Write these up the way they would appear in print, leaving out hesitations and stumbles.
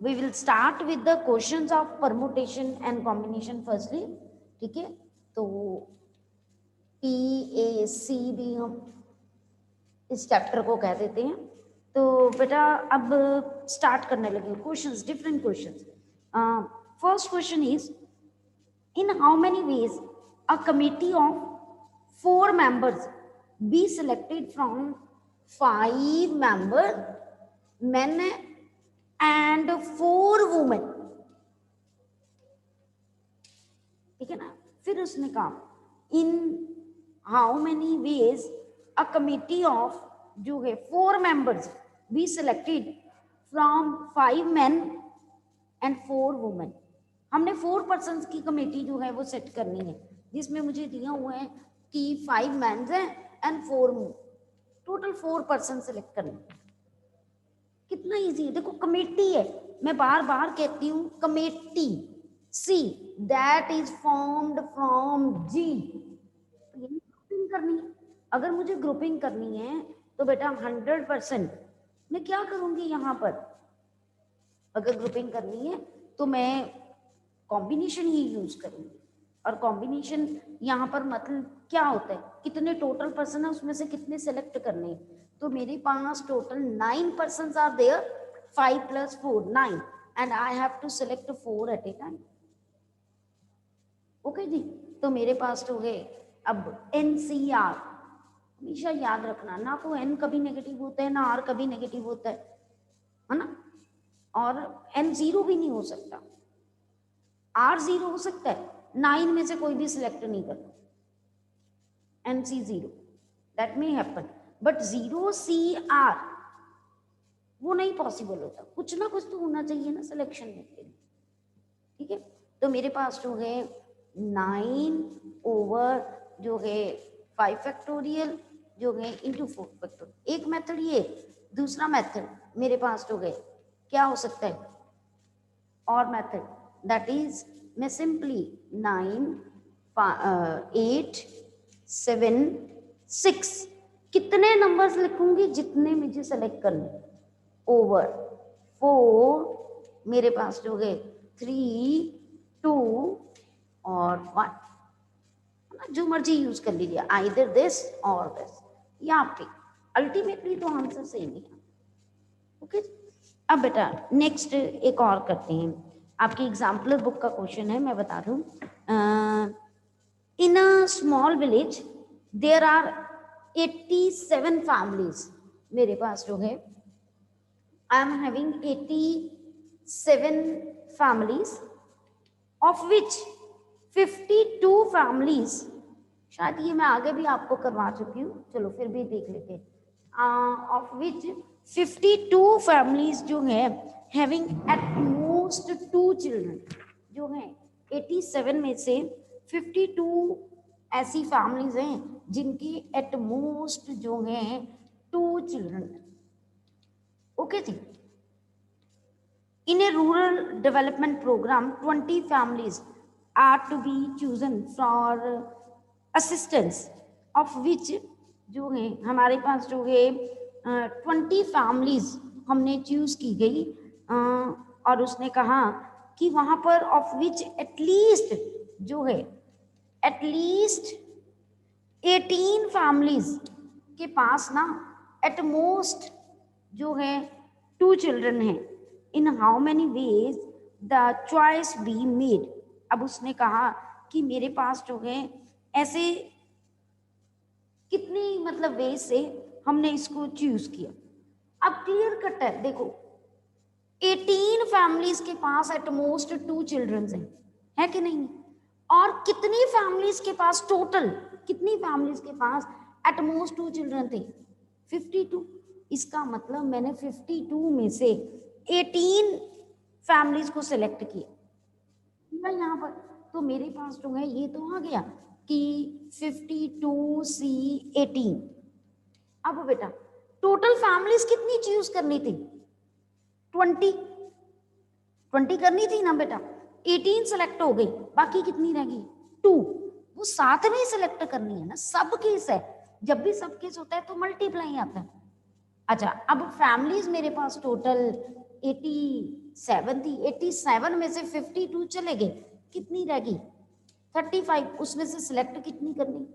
We will start with the questions of permutation and combination firstly, ठीक है। तो PAC भी हम इस चैप्टर को कह देते हैं। तो बेटा अब स्टार्ट करने लगे questions, different questions. First question is, in how many ways a committee of 4 members be selected from 5 members men and 4 women, ठीक है ना। फिर उसने कहा इन how many veg a committee of जो है 4 members be selected from 5 men and 4 women। हमने 4 persons की कमेटी जो है वो सेट करनी है, जिसमें मुझे दिया हुआ है कि 5 men हैं and 4 women, total 4 person select करने। कितना इजी है, देखो कमेटी है, मैं बार बार कहती हूँ committee, see that is formed from जी। ग्रुपिंग करनी है, अगर मुझे ग्रुपिंग करनी है तो बेटा 100% मैं क्या करूंगी यहाँ पर, अगर ग्रुपिंग करनी है तो मैं कॉम्बिनेशन ही यूज करूंगी। और कॉम्बिनेशन यहाँ पर मतलब क्या होता है, कितने टोटल पर्सन है उसमें से कितने सेलेक्ट करने हैं। तो मेरे पास total 9 persons are there, 5 + 4 9, and I have to select 4 at a time. Okay जी, तो मेरे पास हो गए अब NCR। हमेशा याद रखना, ना तो N कभी नेगेटिव होता है ना R कभी नेगेटिव होता है ना, और N 0 भी नहीं हो सकता, R 0 हो सकता है, 9 में से कोई भी सिलेक्ट नहीं करना, NC 0 that may happen, but 0CR वो नहीं पॉसिबल होता, कुछ ना कुछ तो होना चाहिए ना सिलेक्शन में, ठीक है। तो मेरे पास जो है 9 ओवर जो है 5 फैक्टोरियल जो है इंटू 4 फैक्टोरियल। एक मेथड ये, दूसरा मेथड मेरे पास जो है क्या हो सकता है, और मेथड दैट इज मैं सिंपली 9 8 7 6 कितने नंबर्स लिखूंगी जितने मुझे सेलेक्ट करने, ओवर 4 मेरे पास जो है 3 2 और 1, जो मर्जी यूज कर लीजिए, आइदर दिस और दिस, या फिर अल्टीमेटली तो आंसर सेम ही है। ओके, अब बेटा नेक्स्ट एक और करते हैं, आपकी एग्जाम्पलर बुक का क्वेश्चन है, मैं बता दूं। In a small village there are 87 families. मेरे पास जो है I am having 87 families of which 52 families, शायद ये मैं आगे भी आपको करवा चुकी हूँ, चलो फिर भी देख लेते हैं। ऑफ विच 52 फैमिलीज जो है हैविंग एट मोस्ट 2 चिल्ड्रन, जो है 87 में से 52 ऐसी फैमिलीज हैं जिनकी एट मोस्ट जो है 2 चिल्ड्रन। ओके जी, in a rural development program 20 families are to be chosen for assistance, of which जो है हमारे पास जो है 20 families हमने चूज की गई, और उसने कहा कि वहां पर ऑफ विच एटलीस्ट जो है एटलीस्ट 18 families के पास ना एट मोस्ट जो है 2 चिल्ड्रन हैं। इन how many veg the choice be made. अब उसने कहा कि मेरे पास जो है ऐसे कितनी मतलब वे से हमने इसको चूज किया। अब क्लियर कट है, देखो 18 फैमिलीज के पास एट मोस्ट 2 चिल्ड्रन हैं, है कि नहीं, और कितनी फैमिलीज के पास टोटल, कितनी फैमिलीज के पास एट मोस्ट 2 चिल्ड्रन थे, 52। इसका मतलब मैंने 52 में से 18 फैमिलीज को सिलेक्ट किया यहाँ पर, तो मेरे पास जो है ये तो आ गया कि 52C 18। अब बेटा टोटल फैमिलीज कितनी चूज करनी थी, 20 करनी थी ना बेटा, 18 सेलेक्ट हो गई, बाकी कितनी रह गई 2, वो साथ में सिलेक्ट करनी है ना, सब केस है, जब भी सब केस होता है तो मल्टीप्लाई आता है। अच्छा, अब फैमिलीज मेरे पास टोटल 80 87 थी, 87 में से 52 चले गए, कितनी रह गई 35, उसमें से सिलेक्ट कितनी करनी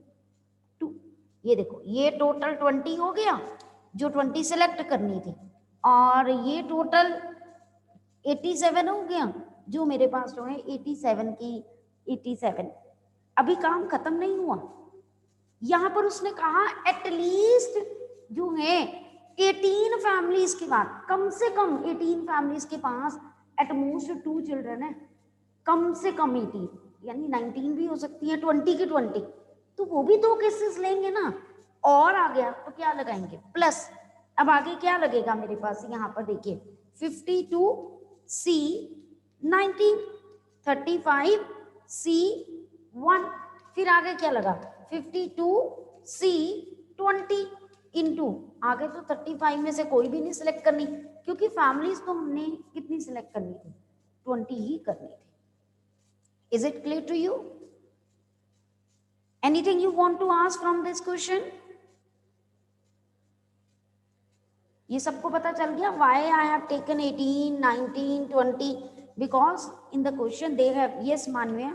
2। ये देखो ये टोटल 20 हो गया जो 20 सिलेक्ट करनी थी, और ये टोटल 87 हो गया जो मेरे पास जो है 87 की 87। अभी काम खत्म नहीं हुआ, यहां पर उसने कहा एटलीस्ट जो है 18 फैमिलीज के बाद, कम से कम 18 फैमिलीज के पास एटमोस्ट 2 चिल्ड्रन है, कम से कम 18, यानी 19 भी हो सकती है, 20 की 20, तो वो भी 2 केसेस लेंगे ना। और आ गया तो क्या लगाएंगे प्लस, अब आगे क्या लगेगा मेरे पास यहाँ पर देखिए 52 C 19, 35 C 1, फिर आगे क्या लगा 52 C 20 इंटू, आगे तो 35 में से कोई भी नहीं सिलेक्ट करनी क्योंकि फैमिलीज तो हमने कितनी सिलेक्ट करनी थी 20 ही करनी थी। Is it clear to you? Anything you want to ask from this question? ये सबको पता चल गया why I have taken 18, 19, 20, because in the question they have, yes Manavya,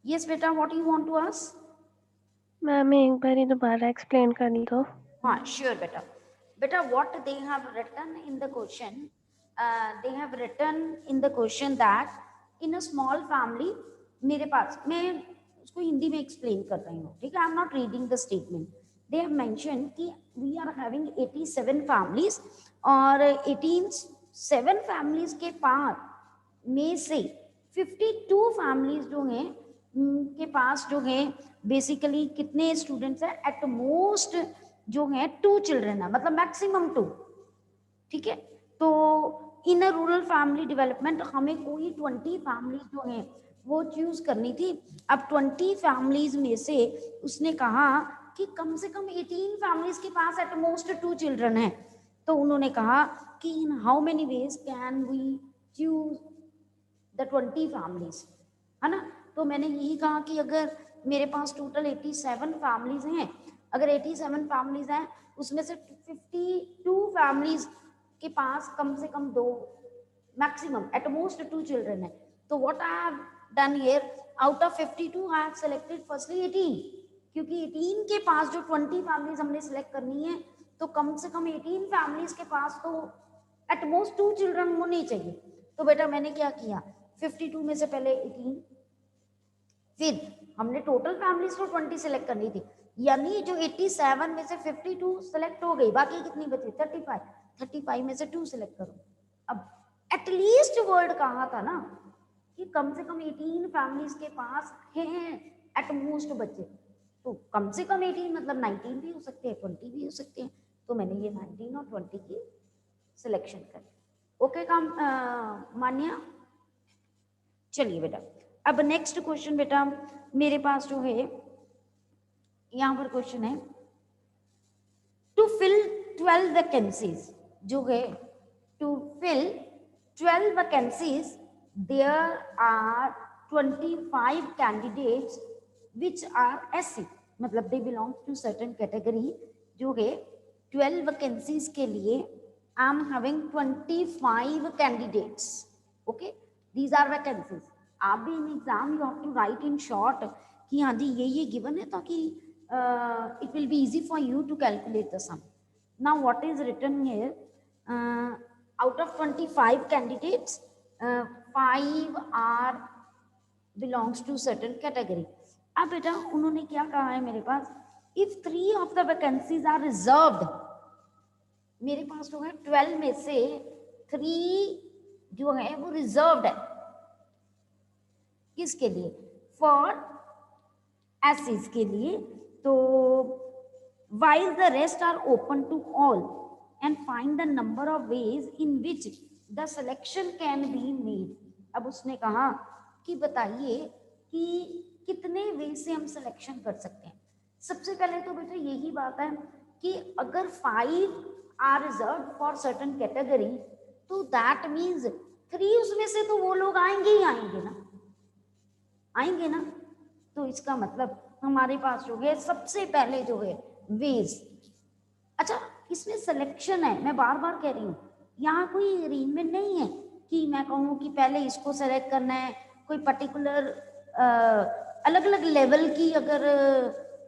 yes बेटा what you want to ask? Ma'am एक बार दोबारा explain कर दो। हाँ श्योर बेटा। बेटा what they have written in the question, they have written in the question that in a small family, मेरे पास, मैं उसको हिंदी में एक्सप्लेन कर रही हूँ, ठीक है, I am not reading the statement. They have mention कि वी आर हैविंग 87 फैमिलीज और 7 फैमिलीज के पास में से 52 फैमिलीज जो हैं के पास जो है बेसिकली कितने स्टूडेंट्स हैं, एट मोस्ट जो है 2 चिल्ड्रन है, मतलब मैक्सिमम 2, ठीक है। तो इन अ रूरल फैमिली डेवलपमेंट हमें कोई 20 फैमिली जो है वो चूज करनी थी। अब 20 फैमिलीज में से उसने कहा कि कम से कम 18 फैमिलीज के पास एट मोस्ट 2 चिल्ड्रन है, तो उन्होंने कहा कि in how many ways can we choose the 20 families, है ना। तो मैंने यही कहा कि अगर मेरे पास टोटल 87 फैमिलीज हैं, अगर 87 फैमिलीज हैं उसमें से 52 फैमिलीज के पास कम से कम 2, मैक्सिमम एट मोस्ट 2 चिल्ड्रन है, तो what I have done here, out of 52 I have selected firstly 18, क्योंकि 18 के पास जो 20 फैमिलीज हमने सिलेक्ट करनी है तो कम से कम 18 फैमिलीज के पास तो एट मोस्ट 2 चिल्ड्रन होने चाहिए। तो बेटा मैंने क्या किया, 52 में से पहले 18, फिर हमने टोटल फैमिलीज तो 20 सिलेक्ट करनी थी, यानी जो 87 में से 52 सिलेक्ट हो गई, बाकी कितनी बची 35, 35 में से 2 सिलेक्ट करो। अब एटलीस्ट वर्ड कहा था ना कि कम से कम 18 फैमिलीज के पास हैं एट मोस्ट बच्चे, तो कम से कम 18 मतलब 19 भी हो सकते हैं, 20 भी हो सकते हैं, तो मैंने ये 19 और 20 की सिलेक्शन करी। ओके काम मान्या, चलिए बेटा अब नेक्स्ट क्वेश्चन बेटा मेरे पास जो है यहाँ पर क्वेश्चन है, टू फिल 12 वैकेंसीज, जो है to fill 12 vacancies there are 25 candidates which are SC, मतलब they belong to certain category, जो है 12 वैकेंसीज के लिए I am having 25 candidates, okay, these are vacancies. आप भी in exam you have to write in short कि हाँ जी ये गिवन है, ताकि it will be easy for you to calculate the sum. Now what is written here, out of 25 candidates 5 are belongs to certain category. अब बेटा उन्होंने क्या कहा है मेरे पास, if 3 of the vacancies are reserved, मेरे पास जो है 12 में से 3 जो है वो रिजर्व्ड है, किसके लिए, फॉर एसिस के लिए, तो while the rest are open to all and find the number of ways in which the selection can be made। अब उसने कहा कि बताइए कि कितने वे से हम सिलेक्शन कर सकते हैं। सबसे पहले तो बेटा यही बात है कि अगर 5 are reserve for certain category, तो दैट मीन्स 3 उसमें से तो वो लोग आएंगे ही आएंगे ना, आएंगे ना, तो इसका मतलब हमारे पास जो है सबसे पहले जो है वेज। अच्छा इसमें सिलेक्शन है, मैं बार बार कह रही हूँ यहाँ कोई अरेंजमेंट नहीं है कि मैं कहूँ कि पहले इसको सेलेक्ट करना है, कोई पर्टिकुलर अलग अलग लेवल की अगर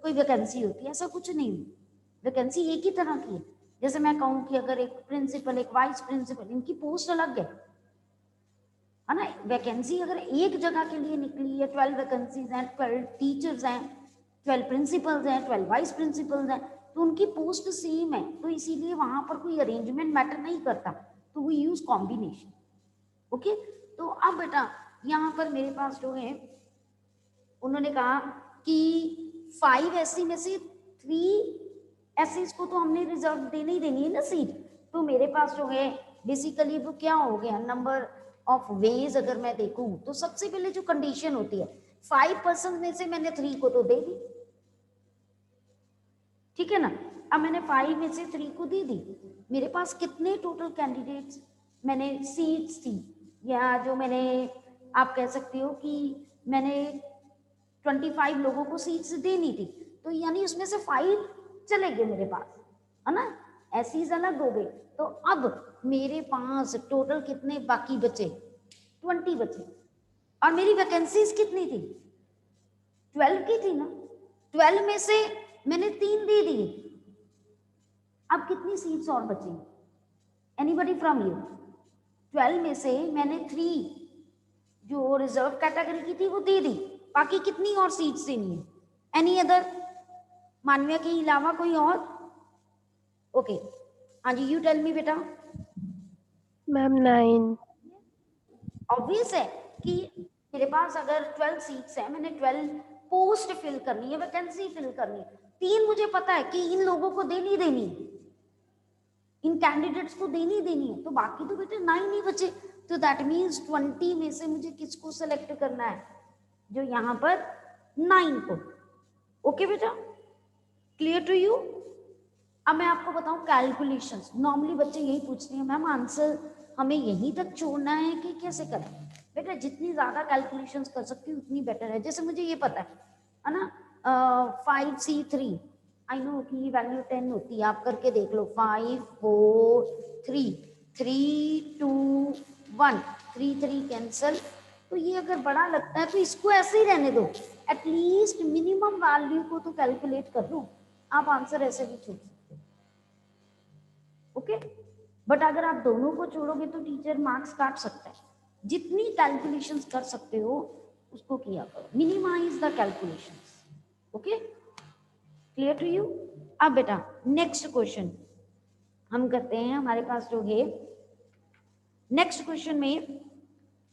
कोई वैकेंसी होती है, ऐसा कुछ नहीं। वैकेंसी एक ही तरह की है। जैसे मैं कहूँ कि अगर एक प्रिंसिपल, एक वाइस प्रिंसिपल, इनकी पोस्ट अलग है ना। वैकेंसी अगर एक जगह के लिए निकली है, 12 वैकेंसीज हैं, 12 टीचर्स हैं, 12 प्रिंसिपल्स हैं, 12 वाइस प्रिंसिपल्स हैं, तो उनकी पोस्ट सेम है, तो इसीलिए वहां पर कोई अरेंजमेंट मैटर नहीं करता, तो वी यूज कॉम्बिनेशन। ओके, तो अब बेटा यहाँ पर मेरे पास जो है, उन्होंने कहा कि 5 एससी में से 3 एससी को तो हमने रिजर्व देनी ही देनी है ना सीट। तो मेरे पास जो है बेसिकली वो क्या हो गया, नंबर ऑफ वेज अगर मैं देखूं तो सबसे पहले जो कंडीशन होती है 5% में से मैंने 3 को तो दे दी, ठीक है ना। अब मैंने 5 में से 3 को दे दी, मेरे पास कितने टोटल कैंडिडेट्स मैंने सीट्स थी, या जो मैंने आप कह सकते हो कि मैंने 25 लोगों को सीट्स देनी थी, तो यानी उसमें से 5 चले गए मेरे पास, है ना, ऐसी अलग हो गई। तो अब मेरे पास टोटल कितने बाकी बचे, 20 बचे, और मेरी वैकेंसीज कितनी थी, 12 की थी ना। 12 में से मैंने 3 दे दी, अब कितनी सीट्स और बची, एनीबडी फ्रॉम यू। 12 में से मैंने 3 जो रिजर्व कैटेगरी की थी वो दे दी, बाकी कितनी और सीट्स देनी है, एनी अदर, मानवीय के अलावा कोई और। ओके, हाँ जी, यू टेल मी बेटा। मैम 9। ऑब्वियस है कि मेरे पास अगर 12 सीट्स है, मैंने 12 पोस्ट फिल करनी है, वैकेंसी फिल करनी है, 3 मुझे पता है कि इन लोगों को देनी देनी है, इन कैंडिडेट्स को देनी देनी है, तो बाकी तो बेटे 9 ही बचे। तो दैट मीन्स 20 में से मुझे किसको सेलेक्ट करना है, जो यहाँ पर 9 को। ओके बेटा, क्लियर टू यू। अब मैं आपको बताऊं कैलकुलेशंस, नॉर्मली बच्चे यही पूछते हैं मैम आंसर हमें यहीं तक छोड़ना है कि कैसे करें। बेटा जितनी ज्यादा कैलकुलेशंस कर सकती हूँ उतनी बेटर है। जैसे मुझे ये पता है ना, 5C3 आई नो की वैल्यू 10 होती है, आप करके देख लो, 5 4 3 3 2 1 3 3 कैंसल। तो ये अगर बड़ा लगता है तो इसको ऐसे ही रहने दो, एटलीस्ट मिनिमम वैल्यू को तो कैलकुलेट कर लो, आप आंसर ऐसे भी छोड़ सकते हो। ओके, बट अगर आप दोनों को छोड़ोगे तो टीचर मार्क्स काट सकता है। जितनी कैलकुलेशंस कर सकते हो उसको किया करो, minimize the calculations. Okay, clear to you. अब बेटा नेक्स्ट क्वेश्चन हम करते हैं, हमारे पास जो है नेक्स्ट क्वेश्चन में,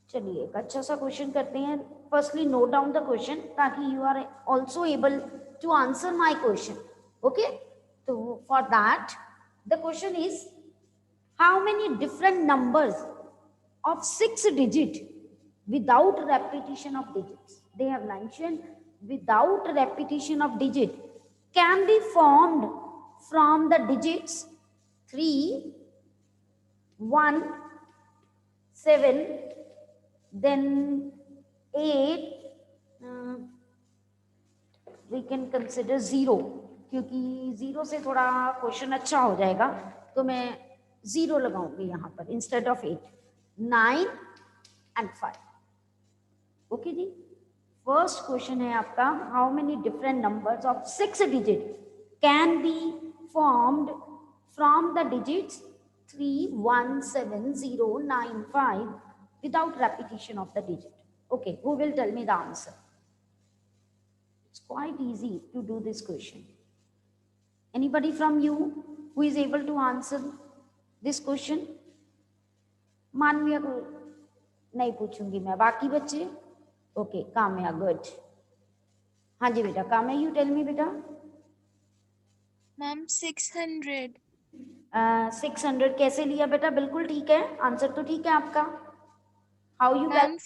चलिए एक अच्छा सा क्वेश्चन करते हैं। Firstly note down the question ताकि you are also able to answer my question. Okay, तो for that the question is how many different numbers of 6 digit without repetition of digits, they have mentioned without repetition of digit, can be formed from the digits 3 1 7 then 8, we can consider 0, क्योंकि 0 से थोड़ा question अच्छा हो जाएगा, तो मैं 0 लगाऊंगी यहाँ पर इंस्टेड ऑफ 8, 9 एंड 5। ओके जी, फर्स्ट क्वेश्चन है आपका, how many different numbers of 6 digit can be formed from the digits 3 1 7 0 9 5 without repetition of the digit. Okay, who will tell me the answer? It's quite easy to do this question. Anybody from you who is able to answer this question? मानवीय को नहीं पूछूंगी मैं, बाकी बच्चे। Okay, Kamya, good. हाँ जी बेटा, Kamya you tell me बेटा। मैम 600। 600 कैसे लिया बेटा, बिल्कुल ठीक है, आंसर तो ठीक है आपका। How you ma'am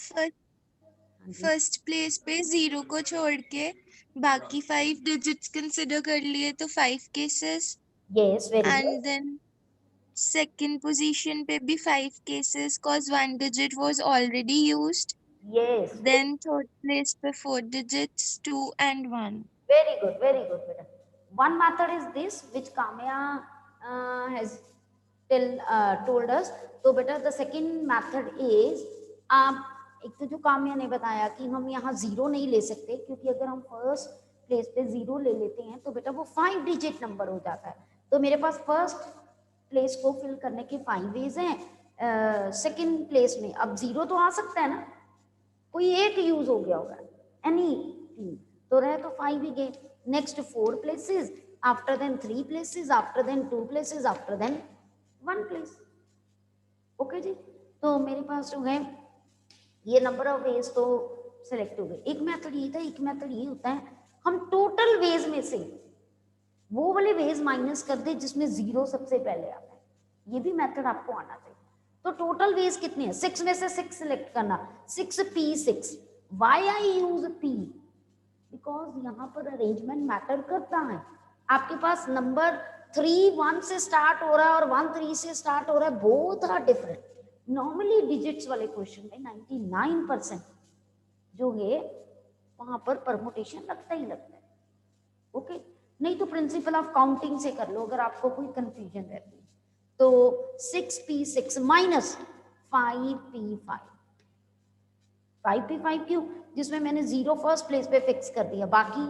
first place पे 0 को छोड़ के बाकी 5 डिजिट्स कंसिडर कर लिए तो 5 cases, yes, very and good. Then second position पे भी 5 cases cause 1 digit was already used. Yes, Then third place पे 4 digits, 2 and 1. very good बेटा। One method is this which Kamya has told us. तो बेटा the second method is, आप एक तो जो काम्या ने बताया कि हम यहाँ 0 नहीं ले सकते, क्योंकि अगर हम फर्स्ट प्लेस पे 0 ले लेते हैं तो बेटा वो 5 डिजिट नंबर हो जाता है। तो मेरे पास फर्स्ट प्लेस को फिल करने के 5 वेज हैं। सेकंड प्लेस में अब 0 तो आ सकता है ना, कोई एक यूज हो गया होगा, एनी तो रहे तो 5 ही गए। Next 4 places, after then 3 places, after then 2 places, after then 1 place. Okay जी, तो मेरे पास जो है ये नंबर ऑफ वेज तो सिलेक्ट हो गए। एक मेथड ये था, एक मेथड ये होता है हम टोटल वेज में से वो वाले वेज माइनस कर दे जिसमें 0 सबसे पहले आता है। ये भी मेथड आपको आना चाहिए। तो टोटल वेज कितने हैं, 6 में से 6 सिलेक्ट करना, 6p6। Why I use p? Because यहाँ पर अरेंजमेंट मैटर करता है। आपके पास नंबर 3 1 से स्टार्ट हो रहा है और 1 3 से स्टार्ट हो रहा है, both are different. Normally digits वाले क्वेश्चन में 99% जो है वहां पर परमुटेशन लगता ही लगता है। ओके, नहीं तो प्रिंसिपल ऑफ काउंटिंग से कर लो अगर आपको कोई कंफ्यूजन रहती है। तो 6p6 माइनस 5p5। 5p5 क्यों? जिसमें मैंने 0 फर्स्ट प्लेस पे फिक्स कर दिया, बाकी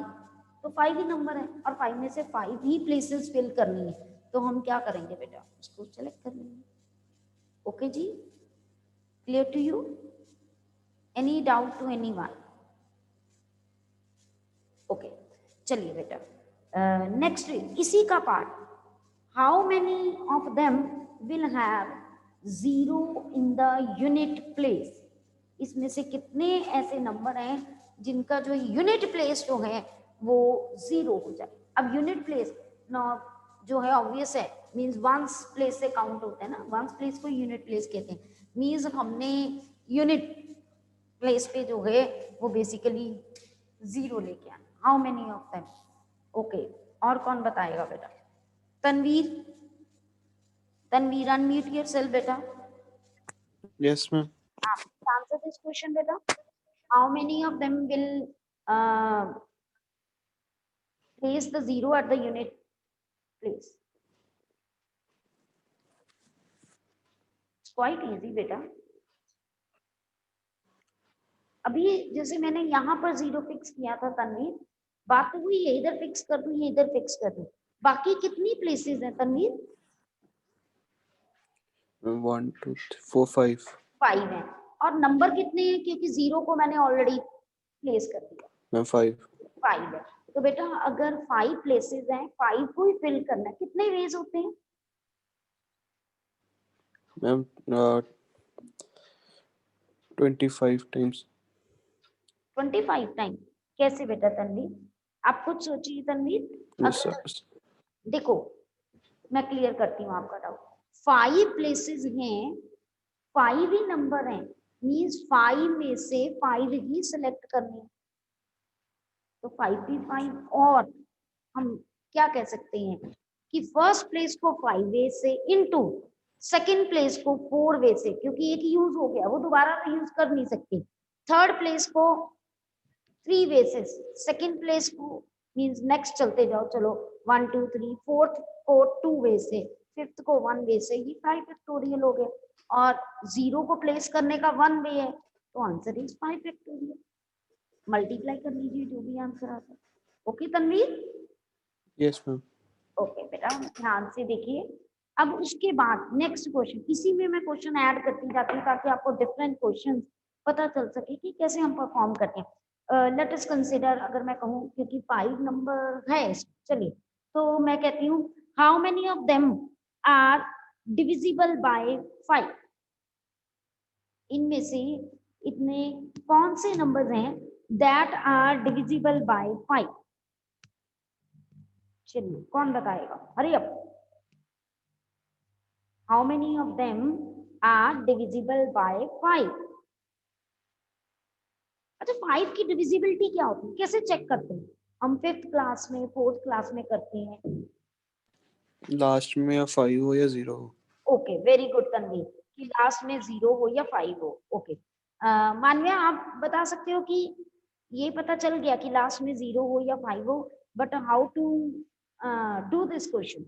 तो 5 ही नंबर है और 5 में से 5 ही प्लेसेस फिल करनी है। तो हम क्या करेंगे बेटा, उसको सेलेक्ट कर लेंगे। ओके जी, clear to you? Any doubt to anyone? Okay, चलिए बेटा नेक्स्ट इसी का part, how many of them will have 0 in the unit place. इसमें से कितने ऐसे नंबर हैं जिनका जो यूनिट प्लेस जो है वो 0 हो जाए। अब यूनिट प्लेस जो है ऑब्वियस है, मींस वंस प्लेस से काउंट होता है ना, वंस प्लेस को यूनिट प्लेस कहते हैं। मींस हमने यूनिट प्लेस पे जो है वो बेसिकली 0 लेके आना। How many of them? Okay, और कौन बताएगा बेटा? तनवीर, तनवीर अनम्यूट योरसेल्फ बेटा। Yes, ma'am. Answer this question beta. How many of them will place the 0 at the unit place? It's quite easy beta. अभी जैसे मैंने यहाँ पर 0 फिक्स किया था तनवीर, बात तो हुई है इधर फिक्स कर दूं, ये इधर फिक्स कर दूं। बाकी कितनी प्लेसेस हैं तनवीर? 1 2 3 4 5 5 हैं। और नंबर कितने हैं, क्योंकि 0 को मैंने ऑलरेडी प्लेस कर दिया। मैम 5 5 है। तो बेटा अगर 5 प्लेसेस हैं, 5 को ही फिल करना है, कितने वेज होते हैं? Ma'am 25 times 25 time. कैसे बेटा तनवीर, आप खुद सोचिए तनवीर। yes, अगर देखो मैं क्लियर करती हूँ आपका डाउट। 5 प्लेसेस हैं, 5 ही नंबर हैं, मींस 5 में से 5 ही सिलेक्ट करने हैं। तो 5p5, और हम क्या कह सकते हैं कि फर्स्ट प्लेस को 5 वे से इनटू सेकंड प्लेस को 4 वे से, क्योंकि एक यूज हो गया वो दोबारा तो यूज कर नहीं सकते। थर्ड प्लेस को 3 वे से, सेकंड प्लेस को मींस नेक्स्ट चलते जाओ, चलो 1 2 3, फोर्थ को 2 वे से, फिफ्थ को 1 वे से, ये 5 फैक्टोरियल हो गए। और 0 को प्लेस करने का 1 वे है, तो आंसर इज 5 फैक्टोरियल। मल्टीप्लाई कर लीजिए जो भी आंसर आता है। Okay Tanveer? yes, ma'am. Okay बेटा ध्यान से देखिए। अब उसके बाद नेक्स्ट क्वेश्चन, इसी में मैं क्वेश्चन ऐड करती जाती हूँ ताकि आपको डिफरेंट क्वेश्चन पता चल सके कि कैसे हम परफॉर्म करते हैं। लेट अस कंसीडर, अगर मैं कहूँ क्योंकि 5 नंबर है, चलिए तो मैं कहती हूँ how many of them are divisible by 5। इनमें से इतने कौन से नंबर्स हैं दैट आर डिविजिबल बाय 5? चलिए कौन बताएगा, hurry up. How many of them are divisible by 5? अच्छा 5 की डिविजिबिलिटी क्या होती है, कैसे चेक करते हैं हम? 5th क्लास में, 4th क्लास में करते हैं। लास्ट में या 5 हो या 0 हो। ओके वेरी गुड तनवीर, कि लास्ट में 0 हो या 5 हो। ओके मानविया आप बता सकते हो कि ये पता चल गया कि लास्ट में 0 हो या 5 हो, but how to do this question?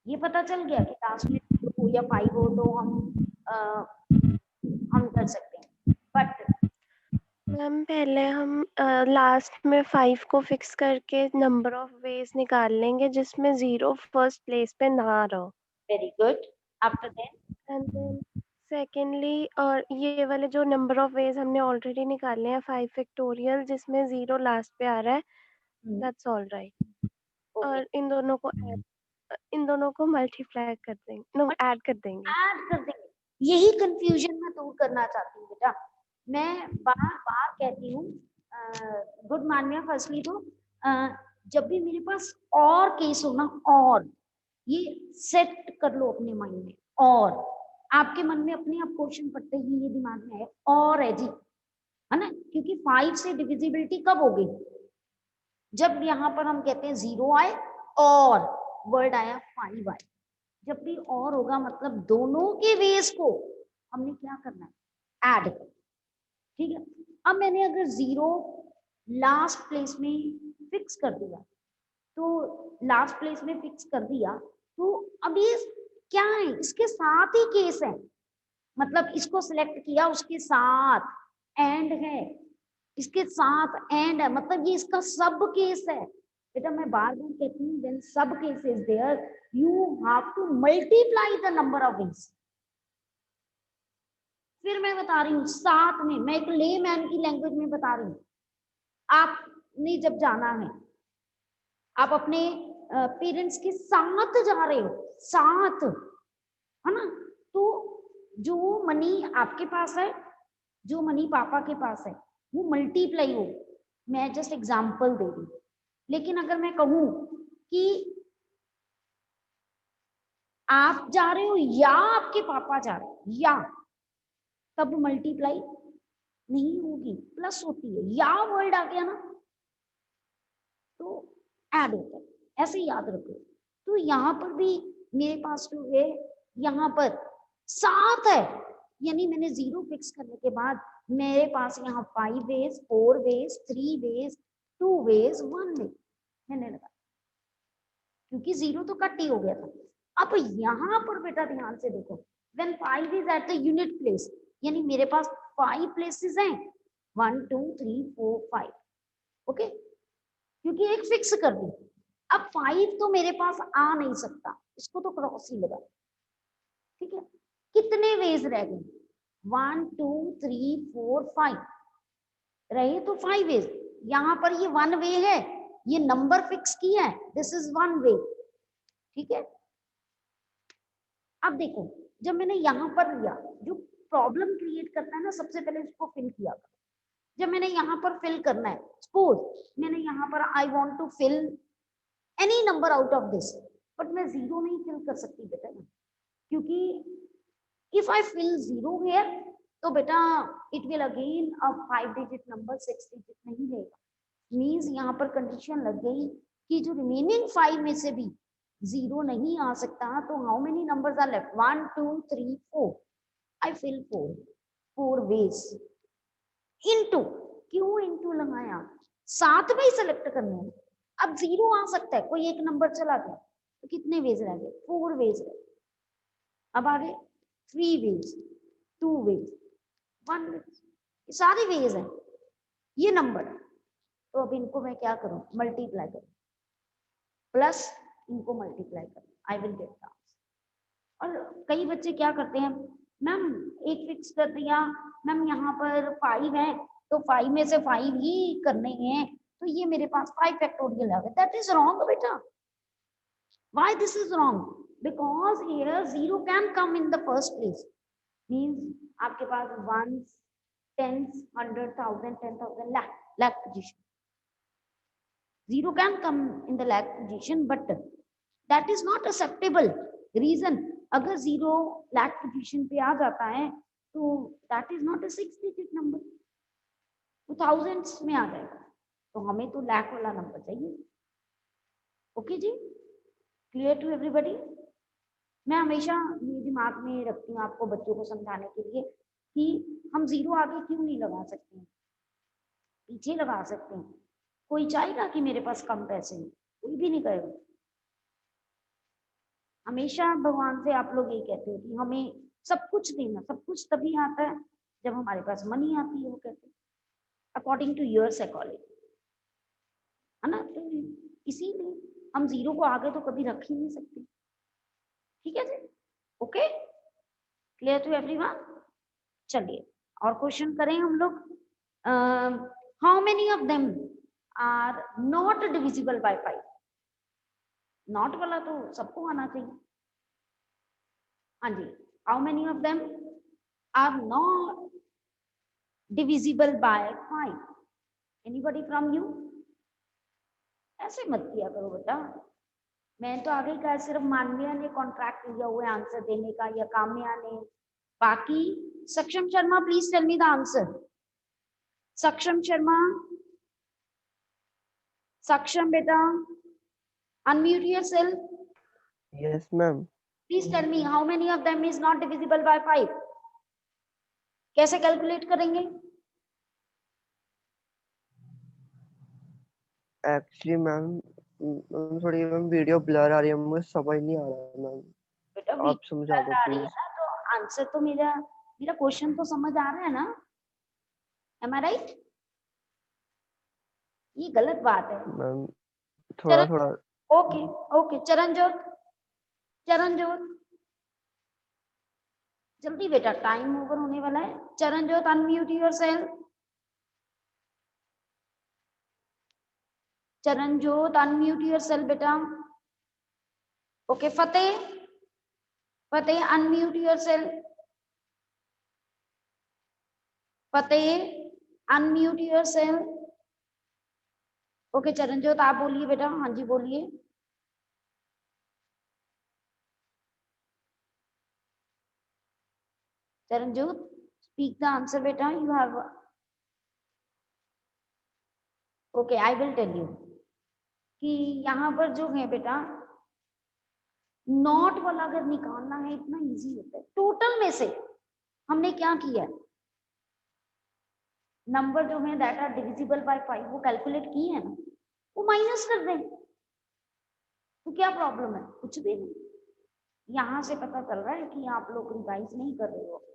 ये पता चल गया कि लास्ट में हो या 5 हो तो हम कर सकते हैं, बट मैम पहले हम लास्ट में 5 को फिक्स करके नंबर ऑफ वेज निकाल लेंगे जिसमें 0 फर्स्ट प्लेस पे ना रहो। Very good. After that and then secondly, और ये वाले जो नंबर ऑफ वेज हमने ऑलरेडी निकाले हैं 5 फैक्टोरियल जिसमें 0 लास्ट पे आ रहा है, दैट्स ऑल राइट। ओके, और इन दोनों को मल्टीप्लाई कर देंगे, नो ऐड कर देंगे। ऐड कर देंगे। यही कंफ्यूजन मैं दूर करना चाहती हूँ बेटा। मैं बार बार कहती हूँ, गुड मान्या फर्स्टली तो जब भी मेरे पास और केस हो ना, और ये सेट कर लो अपने माइंड में, और आपके मन में अपने आप क्वेश्चन पढ़ते ही ये दिमाग में आए और है जी, है ना, क्योंकि 5 से डिविजिबिलिटी कब होगी? जब यहाँ पर हम कहते हैं 0 आए और वर्ड आया 5 आए। जब भी और होगा मतलब दोनों के वेज को हमने क्या करना है, ऐड कर, ठीक है। अब मैंने अगर 0 लास्ट प्लेस में फिक्स कर दिया, तो लास्ट प्लेस में फिक्स कर दिया, तो अब ये क्या है, इसके साथ ही केस है, मतलब इसको सिलेक्ट किया उसके साथ एंड है, इसके साथ एंड है, मतलब ये इसका सब केस है बेटा। मैं बार बार कहती हूँ, when sub case is there you have to multiply the number of ways. फिर मैं बता रही हूँ साथ में, मैं एक लेमैन की लैंग्वेज में बता रही हूँ। आपने जब जाना है, आप अपने पेरेंट्स के साथ जा रहे हो, साथ, है ना, तो जो मनी आपके पास है, जो मनी पापा के पास है, वो मल्टीप्लाई हो। मैं जस्ट एग्जांपल दे रही हूँ। लेकिन अगर मैं कहूँ कि आप जा रहे हो या आपके पापा जा रहे हो, या, तब मल्टीप्लाई नहीं होगी, प्लस होती है, या वर्ड आ गया ना तो ऐड होता है, ऐसे याद रखो। तो यहाँ पर भी मेरे पास जो है, यहाँ पर 7 है, यानी मैंने 0 फिक्स करने के बाद मेरे पास यहाँ 5 ways, 4 ways, 3 ways, 2 ways, 1 ways मैंने लगा, क्योंकि 0 तो कट ही हो गया था। अब यहाँ पर बेटा ध्यान से देखो, when 5 is at the unit place, यानी मेरे पास 5 प्लेसेस हैं, 1 2 3 4 5, ओके, क्योंकि एक फिक्स कर दी। अब 5 तो मेरे पास आ नहीं सकता, इसको तो क्रॉस ही लगा, ठीक है। कितने वेज रह गए? 1 2 3 4 5 रहे, तो 5 वेज। यहाँ पर ये 1 वे है, ये नंबर फिक्स किया है, दिस इज 1 वे, ठीक है। अब देखो, जब मैंने यहाँ पर लिया, जो प्रॉब्लम क्रिएट करता है ना, सबसे पहले उसको फिल किया। जब मैंने यहाँ पर फिल करना है, सपोज मैंने यहाँ पर I want to fill any number out of this, but मैं 0 नहीं फिल कर सकती बेटा, क्योंकि इफ आई फिल 0 हियर तो बेटा it will again a 5 digit number, 6 digit नहीं रहेगा। मींस यहाँ पर कंडीशन लग गई कि जो रिमेनिंग 5 में से भी 0 नहीं आ सकता, तो how many numbers are left? 1 2 3 4, I fill 4 ways into, क्यों इनटू लगाया? 7 में ही सेलेक्ट करने हैं। अब 0 आ सकता है, कोई एक नंबर चला गया, तो कितने वेज रह गए? 4 वेज रह गए। अब आगे 3 वेज, 2 वेज, 1 वेज, ये सारे वेज हैं, ये नंबर। तो अब इनको मैं क्या करूं? मल्टीप्लाई करूं, प्लस इनको मल्टीप्लाई करूं, I will get the answer. और कई बच्चे क्या करते हैं, मैम एक फिक्स कर दिया, मैम यहाँ पर 5 है तो 5 में से 5 ही करने हैं, तो ये मेरे पास 5 फैक्टोरियल आ गए। दैट इज रॉन्ग बेटा। Why this is wrong? Because here 0 can come in the first place. Means आपके पास 1 10 100 1000 10,000 lakh position, 0 can come in the lakh position, but that is not acceptable reason। अगर 0 lakh position पे आ जाता है तो that is not a 6 digit number, तो thousands में आ जाएगा, तो हमें तो लाख वाला नंबर चाहिए। ओके जी, क्लियर टू एवरीबॉडी? मैं हमेशा ये दिमाग में रखती हूँ आपको, बच्चों को समझाने के लिए, कि हम 0 आगे क्यों नहीं लगा सकते हैं, पीछे लगा सकते हैं। कोई चाहेगा कि मेरे पास कम पैसे हैं? कोई भी नहीं कहेगा। हमेशा भगवान से आप लोग ये कहते हो कि हमें सब कुछ देना, सब कुछ तभी आता है जब हमारे पास मनी आती है, वो कहते हैं अकॉर्डिंग टू योर साइकोलॉजी, है ना। तो इसीलिए हम जीरो को आगे तो कभी रख ही नहीं सकते। ठीक है जी, ओके, क्लियर टू एवरीवन। चलिए और क्वेश्चन करें हम लोग। How many of them are not divisible by 5? Not वाला तो सबको आना चाहिए। हाँ जी, how many of them are not divisible by 5? Anybody from you? ऐसे मत किया करो बेटा, मैं तो आगे कहा सिर्फ मानविया ने कॉन्ट्रैक्ट लिया हुआ है आंसर देने का या काम्या ने, बाकी Saksham Sharma please tell me the answer. Saksham Sharma, Saksham बेटा unmute yourself, Yes, ma'am. Please tell me how many of them is not divisible by 5? कैसे कैलकुलेट करेंगे? Actually, ma'am, थोड़ी मैम वीडियो ब्लर आ रही है, मुझे समझ नहीं आ रहा मैम, बेटा आप समझा दो आ रही है प्लीज। ना, तो आंसर तो मेरा क्वेश्चन तो समझ आ रहा है ना, एम आई राइट? ये गलत बात है मैम थोड़ा थोड़ा ओके ओके, चरणजोत, चरणजोत जल्दी बेटा, टाइम ओवर होने वाला है। Charanjot unmute yourself, Charanjot unmute yourself बेटा। Okay Fateh, Fateh unmute yourself, Fateh unmute yourself. Okay Charanjot आप बोलिए बेटा, हाँ जी बोलिए। चरणजोत स्पीक द आंसर बेटा, you have okay. I will tell you कि यहाँ पर जो है बेटा नॉट वाला अगर निकालना है इतना इजी होता है। टोटल में से हमने क्या किया, नंबर जो है दैट आर डिविजिबल बाय 5 वो कैलकुलेट किए है ना, वो माइनस कर दें तो क्या प्रॉब्लम है? कुछ भी नहीं। यहाँ से पता चल रहा है कि आप लोग रिवाइज नहीं कर रहे हो।